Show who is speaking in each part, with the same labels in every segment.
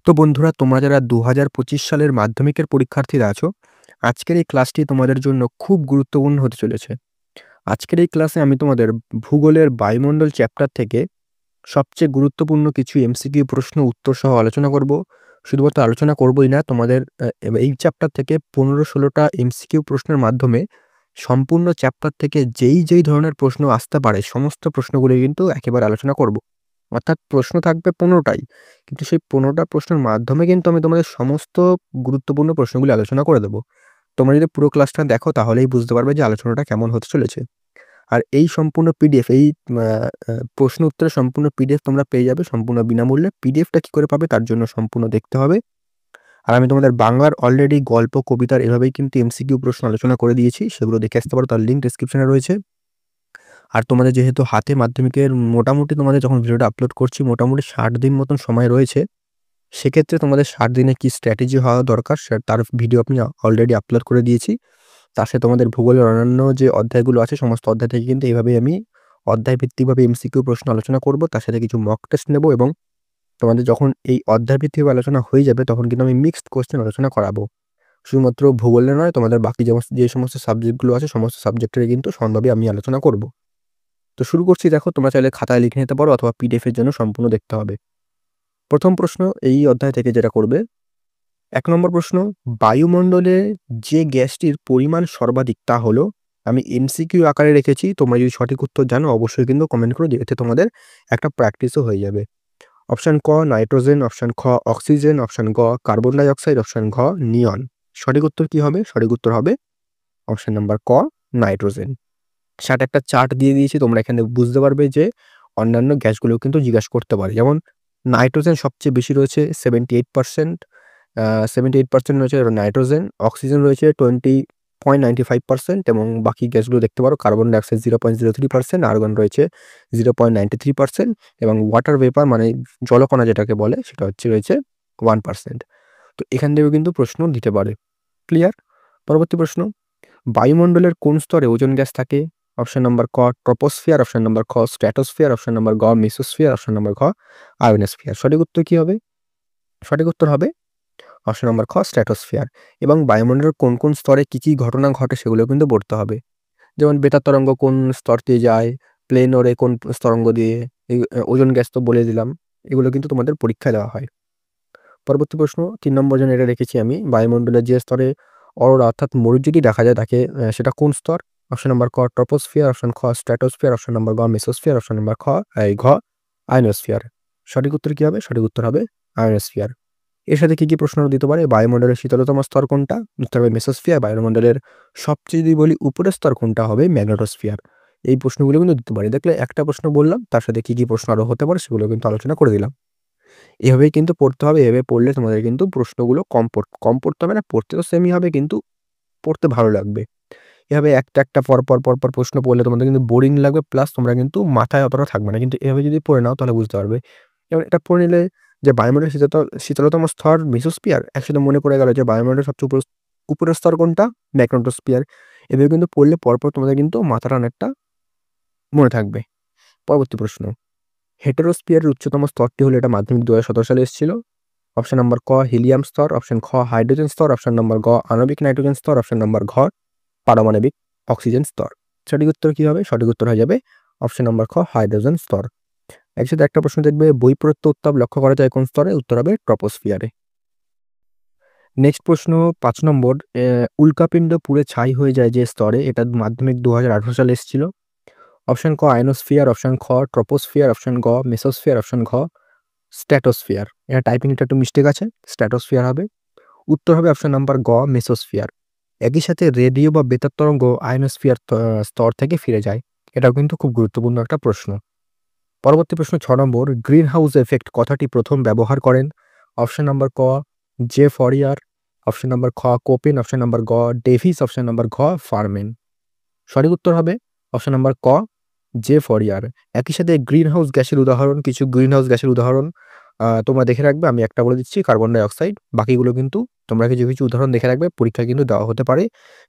Speaker 1: তো বন্ধুরা, তোমরা যারা ২০২৫ সালের মাধ্যমিকের পরীক্ষার্থীরা আছো, আজকের এই ক্লাসটি তোমাদের জন্য খুব গুরুত্বপূর্ণ হতে চলেছে। আজকের এই ক্লাসে আমি তোমাদের ভূগোলের বায়ুমণ্ডল চ্যাপ্টার থেকে সবচেয়ে গুরুত্বপূর্ণ কিছু এমসিকিউ প্রশ্ন উত্তর সহ আলোচনা করব। শুধুমাত্র আলোচনা করবই না, তোমাদের এই চ্যাপ্টার থেকে ১৫-১৬টা এমসিকিউ প্রশ্নের মাধ্যমে সম্পূর্ণ চ্যাপ্টার থেকে যেই ধরনের প্রশ্ন আসতে পারে সমস্ত প্রশ্নগুলি কিন্তু একেবারে আলোচনা করব। অর্থাৎ প্রশ্ন থাকবে ১৫টাই। কিন্তু সেই ১৫টা প্রশ্নের মাধ্যমে কিন্তু আমি তোমাদের সমস্ত গুরুত্বপূর্ণ প্রশ্নগুলি আলোচনা করে দেব। তোমরা যদি পুরো ক্লাসটা দেখো তাহলেই বুঝতে পারবে যে আলোচনাটা কেমন হতে চলেছে। আর এই সম্পূর্ণ পিডিএফ এই আ আ প্রশ্ন উত্তরের সম্পূর্ণ পিডিএফ তোমরা পেয়ে যাবে সম্পূর্ণ বিনামূল্যে। পিডিএফটা কি করে পাবে তার জন্য সম্পূর্ণ দেখতে হবে। আর আমি তোমাদের বাংলার অলরেডি গল্প, কবিতার এভাবেই কিন্তু এমসিকিউ প্রশ্ন আলোচনা করে দিয়েছি। সেগুলো দেখে আসতে পারো। তার লিঙ্ক ডেসক্রিপশনে রয়েছে। আর তোমাদের যেহেতু হাতে মাধ্যমিকের মোটামুটি তোমাদের যখন ভিডিওটা আপলোড করছি মোটামুটি ৬০ দিন মতন সময় রয়েছে। সেক্ষেত্রে তোমাদের ৬০ দিনে কি স্ট্র্যাটেজি হওয়া দরকার তার ভিডিও আমি অলরেডি আপলোড করে দিয়েছি। তার সাথে তোমাদের ভূগোলের অন্যান্য যে অধ্যায়গুলো আছে সমস্ত অধ্যায় থেকে কিন্তু এভাবেই আমি অধ্যায় ভিত্তিকভাবে এমসিকিউ প্রশ্ন আলোচনা করব। তার সাথে কিছু মক টেস্ট নেব এবং তোমাদের যখন এই অধ্যায় ভিত্তিকভাবে আলোচনা হয়ে যাবে তখন কিন্তু আমি মিক্সড কোয়েশ্চেন আলোচনা করাবো। শুধুমাত্র ভূগোলে নয়, তোমাদের বাকি যে সমস্ত সাবজেক্টগুলো আছে সমস্ত সাবজেক্টেরই কিন্তু সমানভাবে আমি আলোচনা করব। তো শুরু করছি। দেখো, তোমরা চাইলে খাতায় লিখে নিতে পারো অথবা পিডিএফ এর জন্য সম্পূর্ণ দেখতে হবে। প্রথম প্রশ্ন এই অধ্যায় থেকে যেটা করবে, ১ নম্বর প্রশ্ন, বায়ুমণ্ডলে যে গ্যাসটির পরিমাণ সর্বাধিক তা হলো। আমি এমসিকিউ আকারে রেখেছি। তোমরা যদি সঠিক উত্তর জানো অবশ্যই কিন্তু কমেন্ট করে দিও। এতে তোমাদের একটা প্র্যাকটিসও হয়ে যাবে। অপশন ক নাইট্রোজেন, অপশন খ অক্সিজেন, অপশন গ কার্বন ডাই অক্সাইড, অপশন ঘ নিয়ন। সঠিক উত্তর কি হবে? সঠিক উত্তর হবে অপশন নাম্বার ক নাইট্রোজেন। সাথে একটা চার্ট দিয়ে দিয়েছি। তোমরা এখানে বুঝতে পারবে যে অন্যান্য গ্যাসগুলোও কিন্তু জিজ্ঞাসা করতে পারে। যেমন নাইট্রোজেন সবচেয়ে বেশি রয়েছে 78%, 78% রয়েছে নাইট্রোজেন। অক্সিজেন রয়েছে 20.95% এবং বাকি গ্যাসগুলো দেখতে পারো। কার্বন ডাই অক্সাইড 0.03%, আর্গন রয়েছে 0.93% এবং ওয়াটার ভেপার মানে জলকণা যেটাকে বলে সেটা রয়েছে 1%। তো এখান থেকেও কিন্তু প্রশ্ন দিতে পারে। ক্লিয়ার? পরবর্তী প্রশ্ন, বায়ুমণ্ডলের কোন স্তরে ওজোন গ্যাস থাকে? অপশন নাম্বার ক ট্রপোস্ফিয়ার, অপশন নাম্বার খ স্ট্র্যাটোস্ফিয়ার, অপশন নাম্বার গ মেসোস্ফিয়ার, অপশন নাম্বার ঘ আয়োনোস্ফিয়ার। সঠিক উত্তর কি হবে? সঠিক উত্তর হবে অপশন নাম্বার খ স্ট্র্যাটোস্ফিয়ার। এবং বায়ুমণ্ডলের কোন স্তরে কি ঘটনা ঘটে সেগুলো কিন্তু পড়তে হবে। যেমন বেতার তরঙ্গ কোন স্তর দিয়ে যায়, প্লেন ওড়ে কোন তরঙ্গ দিয়ে, ওজোন গ্যাস তো বলে দিলাম। এগুলো কিন্তু তোমাদের পরীক্ষায় দেওয়া হয়। পরবর্তী প্রশ্ন ৩ নম্বর জন্য এটা রেখেছি আমি। বায়ুমণ্ডলের যে স্তরে অরোরা অর্থাৎ মরুজ্যোতি দেখা যায় তাকে সেটা কোন স্তর? অপশন নাম্বার ক ট্রপোস্ফিয়ার, অপশন খ স্ট্র্যাটোস্ফিয়ার, অপশন নাম্বার গ মেসোস্ফিয়ার, অপশন নাম্বার ঘ আয়োনোস্ফিয়ার। সঠিক উত্তর কি হবে? সঠিক উত্তর হবে আয়োনোস্ফিয়ার। এর সাথে কি প্রশ্ন দিতে পারে? বায়ুমণ্ডলের শীতলতম স্তর কোনটা? উত্তর হবে মেসোস্ফিয়ার। বায়ুমণ্ডলের সবচেয়ে যদি বলি উপরের স্তর কোনটা হবে? ম্যাগনেটোস্ফিয়ার। এই প্রশ্নগুলো কিন্তু দিতে পারে। দেখলে একটা প্রশ্ন বললাম, তার সাথে কি প্রশ্ন আরো হতে পারে সেগুলো কিন্তু আলোচনা করে দিলাম। এভাবেই কিন্তু পড়তে হবে। এভাবে পড়লে তোমাদের কিন্তু প্রশ্নগুলো কম পড়তে হবে না, পড়তে তো সেমই হবে কিন্তু পড়তে ভালো লাগবে। এভাবে একটা পরপর প্রশ্ন পড়লে তোমাদের কিন্তু বোরিং লাগবে, প্লাস তোমরা কিন্তু মাথায় অতটা থাকবে না। কিন্তু এভাবে যদি পড়ে নাও তাহলে বুঝতে পারবে। যেমন এটা পড়ে নিলে যে বায়ুমণ্ডলের শীতলতম স্তর মেসোস্ফিয়ার, একসাথে মনে পড়ে গেল যে বায়ুমণ্ডলের সবচেয়ে উপরের স্তর কোনটা? ম্যাগনেটোস্ফিয়ার। এভাবে কিন্তু পড়লে পরপর তোমাদের কিন্তু মাথাটা অনেকটা মনে থাকবে। পরবর্তী প্রশ্ন, হেটেরোস্ফিয়ারের উচ্চতম স্তরটি হলো, এটা মাধ্যমিক ২০১৭ সালে এসেছিল। অপশন নাম্বার ক হিলিয়াম স্তর, অপশন খ হাইড্রোজেন স্তর, অপশন নাম্বার গ আণবিক নাইট্রোজেন স্তর, অপশন নাম্বার ঘ পারমাণবিক অক্সিজেন স্তর। সঠিক উত্তর কি হবে? সঠিক উত্তর হয়ে যাবে অপশন নাম্বার খ হাইড্রোজেন স্তর। একসাথে একটা প্রশ্ন দেখবে, বহিঃপ্রদত্ত উত্তাপ লক্ষ্য করা যায় কোন স্তরে? উত্তর হবে ট্রপোস্ফিয়ারে। নেক্সট প্রশ্ন ৫ নম্বর, উল্কাপিণ্ড পুড়ে ছাই হয়ে যায় যে স্তরে, এটা মাধ্যমিক ২০১৮ সালে এসেছিল। অপশন ক আয়নোস্ফিয়ার, অপশন খ ট্রপোস্ফিয়ার, অপশন গ মেসোস্ফিয়ার, অপশন ঘ স্ট্র্যাটোস্ফিয়ার। এটা টাইপিংটা একটু মিস্টেক আছে, স্ট্র্যাটোস্ফিয়ার হবে। উত্তর হবে অপশন নাম্বার গ মেসোস্ফিয়ার। একই সাথে রেডিও বা বেতার তরঙ্গ আয়নোস্ফিয়ার স্তর থেকে ফিরে যায়। এটাও কিন্তু খুব গুরুত্বপূর্ণ একটা প্রশ্ন। পরবর্তী প্রশ্ন ৬ নম্বর, গ্রিন হাউস এফেক্ট কথাটি প্রথম ব্যবহার করেন। অপশন নাম্বার ক জে ফরিয়ার, অপশন নাম্বার খ কোপেন, অপশন নাম্বার গ ডেভিস, অপশন নাম্বার ঘ ফারমেন। সঠিক উত্তর হবে অপশন নাম্বার ক জে ফরিয়ার। একই সাথে গ্রিন হাউস গ্যাসের উদাহরণ, কিছু গ্রিন হাউস গ্যাসের উদাহরণ তোমরা দেখে রাখবে। আমি একটা বলে দিচ্ছি, কার্বন ডাই অক্সাইড। বাকিগুলো কিন্তু তোমরা কিছু উদাহরণ দেখে রাখবে, পরীক্ষায় কিন্তু দেওয়া হতে পারে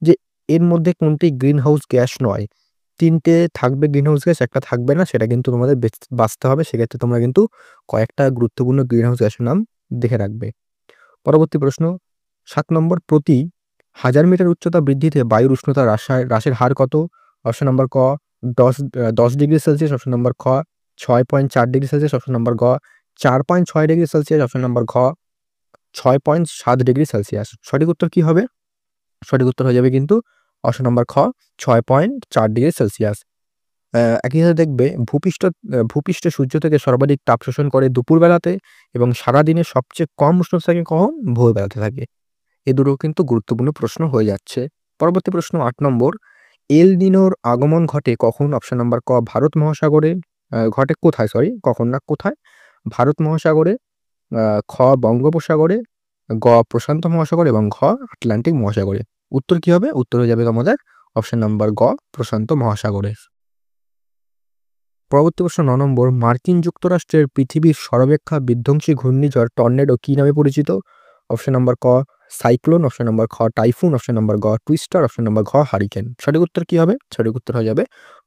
Speaker 1: যে এর মধ্যে কোনটি গ্রিন হাউস গ্যাস নয়। ৩টে থাকবে গ্রিন হাউস গ্যাস, একটা থাকবে না, সেটা কিন্তু তোমাদের বাছতে হবে। সেক্ষেত্রে তোমরা কিন্তু কয়েকটা গুরুত্বপূর্ণ গ্রিন হাউস গ্যাসের নাম দেখে রাখবে। পরবর্তী প্রশ্ন ৭ নম্বর, প্রতি ১০০০ মিটার উচ্চতা বৃদ্ধিতে বায়ুর উষ্ণতা হ্রাসের হার কত? অপশন নাম্বার ক ১০ ডিগ্রি সেলসিয়াস, অপশন নাম্বার খ ৬.৪ ডিগ্রি সেলসিয়াস, অপশন নাম্বার গ ৪.৬ ডিগ্রি সেলসিয়াস, অপশন নাম্বার ঘ ৬.৭ ডিগ্রি সেলসিয়াস। সঠিক উত্তর কি হবে? সঠিক উত্তর হয়ে যাবে কিন্তু অপশন নাম্বার খ ৬.৪ ডিগ্রি সেলসিয়াস। একই সাথে দেখবে ভূপৃষ্ঠ সূর্য থেকে সর্বাধিক তাপ শোষণ করে দুপুরবেলাতে এবং সারাদিনে সবচেয়ে কম উষ্ণতা থাকে কখন? ভোরবেলাতে থাকে। এ দুটো কিন্তু গুরুত্বপূর্ণ প্রশ্ন হয়ে যাচ্ছে। পরবর্তী প্রশ্ন ৮ নম্বর, এল নিনোর আগমন ঘটে কখন? অপশন নাম্বার ক ভারত মহাসাগরে, ঘটে কোথায় সরি কখন না কোথায়? ভারত মহাসাগরে, খ বঙ্গোপসাগরে, গ প্রশান্ত মহাসাগর এবং ঘ আটলান্টিক মহাসাগরে। উত্তর কি হবে? উত্তর হয়ে যাবে তোমাদের অপশন নাম্বার গ প্রশান্ত মহাসাগরে। পরবর্তী প্রশ্ন ৯ নম্বর, মার্কিন যুক্তরাষ্ট্রের পৃথিবীর সর্বাপেক্ষা বিধ্বংসী ঘূর্ণিঝড় টর্নেডো কি নামে পরিচিত? অপশন নাম্বার ক সাইক্লোন, অপশন নাম্বার খ টাইফুন, অপশন নাম্বার গ টুইস্টার, অপশন নাম্বার ঘ হারিকেন। সঠিক উত্তর কি হবে? সঠিক উত্তর হয়ে যাবে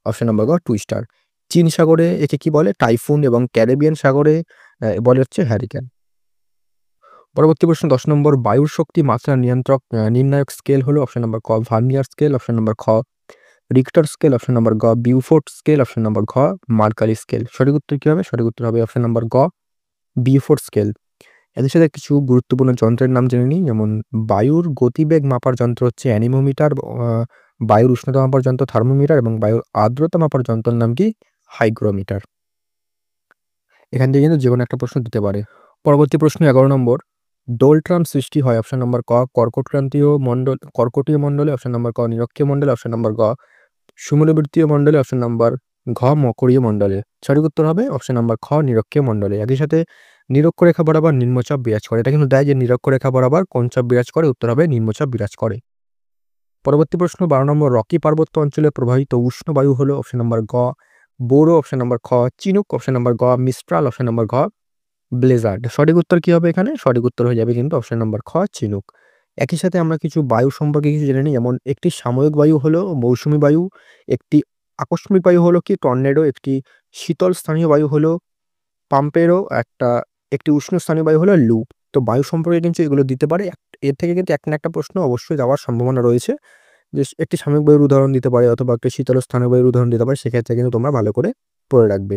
Speaker 1: অপশন নাম্বার গ টুইস্টার। চীন সাগরে একে কি বলে? টাইফুন, এবং ক্যারিবিয়ান সাগরে বলে হচ্ছে হ্যারিকেন। পরবর্তী প্রশ্ন ১০ নম্বর, বায়ুর শক্তি মাত্রা নির্ণায়ক স্কেল হলো? অপশন নাম্বার ক ভার্নিয়ার স্কেল, অপশন নাম্বার খ রিক্টার স্কেল, অপশন নাম্বার গ বিউফোর্ট স্কেল, অপশন নাম্বার ঘ মার্কারি স্কেল। সঠিক উত্তর কি হবে? সঠিক উত্তর হবে অপশন নাম্বার গ বিউফোর্ট স্কেল। এদের সাথে কিছু গুরুত্বপূর্ণ যন্ত্রের নাম জেনে নিই, যেমন বায়ুর গতিবেগ মাপার যন্ত্র হচ্ছে অ্যানিমোমিটার, বায়ুর উষ্ণতা মাপার যন্ত্র থার্মোমিটার এবং বায়ুর আর্দ্রতা মাপার যন্ত্রের নাম কি? হাইগ্রোমিটার। এখান থেকে কিন্তু যে কোনো একটা প্রশ্ন দিতে পারে। পরবর্তী প্রশ্ন ১১ নম্বর, ডোলট্রাম সৃষ্টি হয়? অপশন নাম্বার ক কর্কটীয় মণ্ডলে, অপশন নাম্বার ক নিরক্ষীয় মণ্ডলে, অপশন নাম্বার গ সুমেরুবৃত্তীয় মণ্ডলে, অপশন নাম্বার ঘ মকরীয় মণ্ডলে। সঠিক উত্তর হবে অপশন নাম্বার খ নিরক্ষীয় মণ্ডলে। একই সাথে নিরক্ষরেখা বরাবর নিম্নচাপ বিরাজ করে। এটা কিন্তু দেয় যে নিরক্ষরেখা বরাবর কোন চাপ বিরাজ করে? উত্তর হবে নিম্নচাপ বিরাজ করে। পরবর্তী প্রশ্ন ১২ নম্বর, রকি পার্বত্য অঞ্চলে প্রবাহিত উষ্ণ বায়ু হলো? অপশন নাম্বার গ বোরো, অপশন নাম্বার খ চিনুক, অপশন নাম্বার গ মিস্ট্রাল, অপশন নাম্বার ঘ ব্লেজার্ড। সঠিক উত্তর কি হবে এখানে? সঠিক উত্তর হয়ে যাবে কিন্তু অপশন নাম্বার খ চিনুক। একই সাথে আমরা কিছু বায়ু সম্পর্কে কিছু জেনে নিই, যেমন একটি সাময়িক বায়ু হলো মৌসুমী বায়ু, একটি আকস্মিক বায়ু হলো কি টর্নেডো, একটি শীতল স্থানীয় বায়ু হলো পাম্পেরো, একটি উষ্ণ স্থানীয় বায়ু হলো লু। তো বায়ু সম্পর্কে কিন্তু এগুলো দিতে পারে। এর থেকে কিন্তু একটা না একটা প্রশ্ন অবশ্যই যাওয়ার সম্ভাবনা রয়েছে, যে একটি সাময়িক বায়ুর উদাহরণ দিতে পারে অথবা একটি শীতল স্থানীয় বায়ুর উদাহরণ দিতে পারে। সেক্ষেত্রে কিন্তু তোমরা ভালো করে পড়ে রাখবে।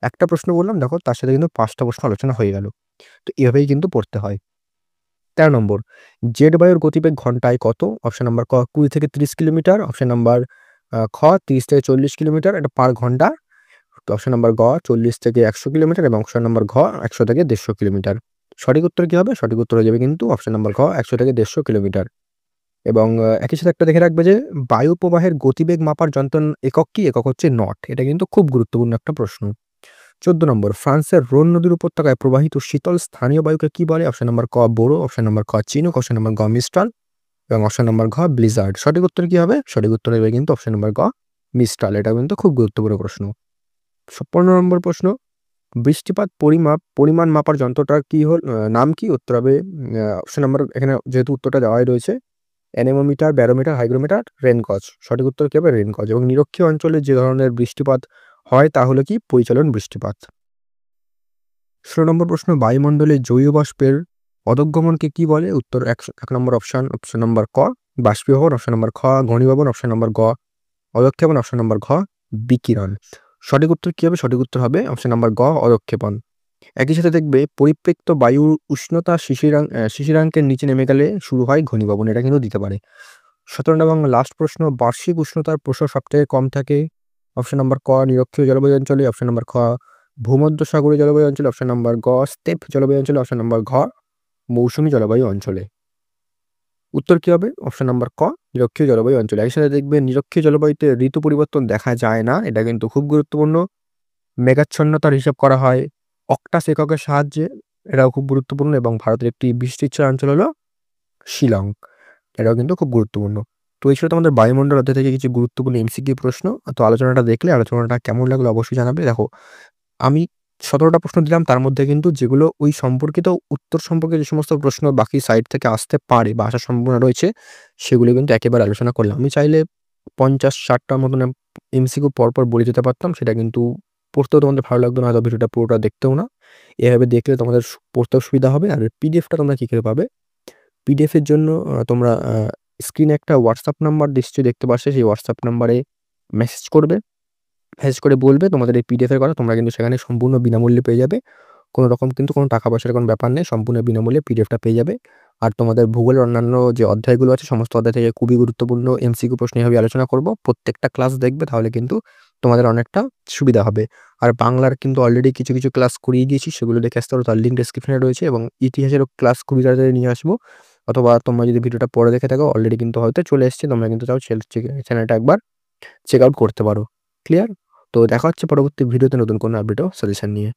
Speaker 1: একটা প্রশ্ন বললাম, দেখো তার সাথে কিন্তু ৫টা প্রশ্ন আলোচনা হয়ে গেল। তো এভাবেই কিন্তু পড়তে হয়। ১৩ নম্বর, জেট বায়ুর গতিবেগ ঘন্টায় কত? অপশন নাম্বার ক ২০ থেকে ৩০ কিলোমিটার, অপশন নাম্বার খ ৩০ থেকে ৪০ কিলোমিটার এটা পার ঘন্টা, অপশন নাম্বার গ ৪০ থেকে ১০০ কিলোমিটার এবং অপশন নাম্বার ঘ ১০০ থেকে ১৫০ কিলোমিটার। সঠিক উত্তর কি হবে? সঠিক উত্তর হয়ে যাবে কিন্তু অপশন নাম্বার ঘ ১০০ থেকে ১৫০ কিলোমিটার। এবং একই সাথে একটা দেখে রাখবে যে বায়ু প্রবাহের গতিবেগ মাপার যন্ত্র একক কি? একক হচ্ছে নট। এটা কিন্তু খুব গুরুত্বপূর্ণ একটা প্রশ্ন। ১৪ নম্বর, ফ্রান্সের রোন নদীর উপত্যকায় প্রবাহিত শীতল স্থানীয় বায়ুকে কি বলে? অপশন নাম্বার ক বোরো, অপশন নাম্বার খ চিনুক, অপশন নাম্বার গ মিস্ট্রাল এবং অপশন নাম্বার ঘ ব্লিজার্ড। সঠিক উত্তর কি হবে? সঠিক উত্তর হবে কিন্তু অপশন নাম্বার গ মিস্ট্রাল। এটা কিন্তু খুব গুরুত্বপূর্ণ প্রশ্ন। ১৫ নম্বর প্রশ্ন, বৃষ্টিপাত পরিমাণ মাপার যন্ত্রটার নাম কি? উত্তর হবে অপশন নাম্বার, এখানে যেহেতু উত্তরটা দেওয়াই রয়েছে, অ্যানেমোমিটার, ব্যারোমিটার, হাইগ্রোমিটার, রেন গজ। সঠিক উত্তর কি হবে? রেন গজ। এবং নিরক্ষীয় অঞ্চলে যে ধরনের বৃষ্টিপাত হয় তা হলো কি? পরিচালন বৃষ্টিপাত। ১৬ নম্বর প্রশ্ন, বায়ুমণ্ডলে জলীয় বাষ্পের অধঃগমনকে কি বলে? উত্তর ১ নম্বর অপশন নাম্বার ক বাষ্পীভবন, অপশন নাম্বার খ ঘনীভবন, অপশন নাম্বার গ অধঃক্ষেপণ, অপশন নাম্বার ঘ বিকিরণ। সঠিক উত্তর কি হবে? সঠিক উত্তর হবে অপশন নাম্বার গ অধঃক্ষেপণ। একই সাথে দেখবে পরিপৃক্ত বায়ুর উষ্ণতা শিশিরাঙ্কের নিচে নেমে গেলে শুরু হয় ঘনীভবন। এটা কিন্তু দিতে পারে। ১৭ এবং লাস্ট প্রশ্ন, বার্ষিক উষ্ণতার প্রসার সবথেকে কম থাকে? অপশন নাম্বার ক নিরক্ষীয় জলবায়ু অঞ্চলে, অপশন নাম্বার খ ভূমধ্যসাগরীয় জলবায়ু অঞ্চলে, অপশন নাম্বার গ স্টেপ জলবায়ু অঞ্চলে, অপশন নাম্বার ঘ মৌসুমী জলবায়ু অঞ্চলে। উত্তর কি হবে? অপশন নাম্বার ক নিরক্ষীয় জলবায়ু অঞ্চলে। একই সাথে দেখবে নিরক্ষীয় জলবায়ুতে ঋতু পরিবর্তন দেখা যায় না। এটা কিন্তু খুব গুরুত্বপূর্ণ। মেঘাচ্ছন্নতার হিসাব করা হয় অক্টাস এককের সাহায্যে। এটাও খুব গুরুত্বপূর্ণ। এবং ভারতের একটি বৃষ্টিচ্ছায়া অঞ্চল হলো শিলং। এটাও কিন্তু খুব গুরুত্বপূর্ণ। তো এই ছিল তোমাদের বায়ুমণ্ডল অধ্যায় থেকে কিছু গুরুত্বপূর্ণ এমসিকিউ প্রশ্ন। তো আলোচনাটা দেখলে আলোচনাটা কেমন লাগলো অবশ্যই জানাবে। দেখো, আমি ১৭টা প্রশ্ন দিলাম, তার মধ্যে কিন্তু যেগুলো ওই সম্পর্কিত উত্তর সম্পর্কে যে সমস্ত প্রশ্ন বাকি সাইড থেকে আসতে পারে বা আসার সম্ভাবনা রয়েছে, সেগুলো কিন্তু একেবারে আলোচনা করলাম। আমি চাইলে ৫০-৬০টার মতন এমসিকিউ পরপর বলে দিতে পারতাম, সেটা কিন্তু পড়তেও তোমাদের ভালো লাগতো না, হয়তো ভিডিওটা পুরোটা দেখতেও না। এভাবে দেখলে তোমাদের পড়তেও সুবিধা হবে। আর পিডিএফটা তোমরা কী করে পাবে? পিডিএফের জন্য তোমরা স্ক্রিনে একটা হোয়াটসঅ্যাপ নাম্বার নিশ্চয়ই দেখতে পাচ্ছ, সেই হোয়াটসঅ্যাপ নাম্বারে মেসেজ করবে। মেসেজ করে বলবে তোমাদের এই পিডিএফের কথা, তোমরা কিন্তু সেখানে সম্পূর্ণ বিনামূল্যে পেয়ে যাবে। কোনো রকম কিন্তু কোনো টাকা পয়সার কোনো ব্যাপার নেই। সম্পূর্ণ বিনামূল্যে পিডিএফটা পেয়ে যাবে। আর তোমাদের ভূগোলের অন্যান্য যে অধ্যায়গুলো আছে সমস্ত অধ্যায় থেকে খুবই গুরুত্বপূর্ণ এমসিকিউ প্রশ্ন এভাবে আলোচনা করব। প্রত্যেকটা ক্লাস দেখবে, তাহলে কিন্তু তোমাদের অনেকটা সুবিধা হবে। আর বাংলার কিন্তু অলরেডি কিছু ক্লাস করিয়ে দিয়েছি, সেগুলো দেখে আসতে পারো, তার লিঙ্ক ডেসক্রিপশনে রয়েছে। এবং ইতিহাসেরও ক্লাস খুবই তাড়াতাড়ি নিয়ে আসবো। অথবা তোমরা যদি ভিডিওটা পরে দেখে থাকো, অলরেডি কিন্তু হয়তো চলে এসেছে, তোমরা কিন্তু চাও চ্যানেলটা একবার চেক আউট করতে পারো। ক্লিয়ার? তো দেখা হচ্ছে পরবর্তী ভিডিওতে নতুন কোনো আপডেট ও সাজেশন নিয়ে।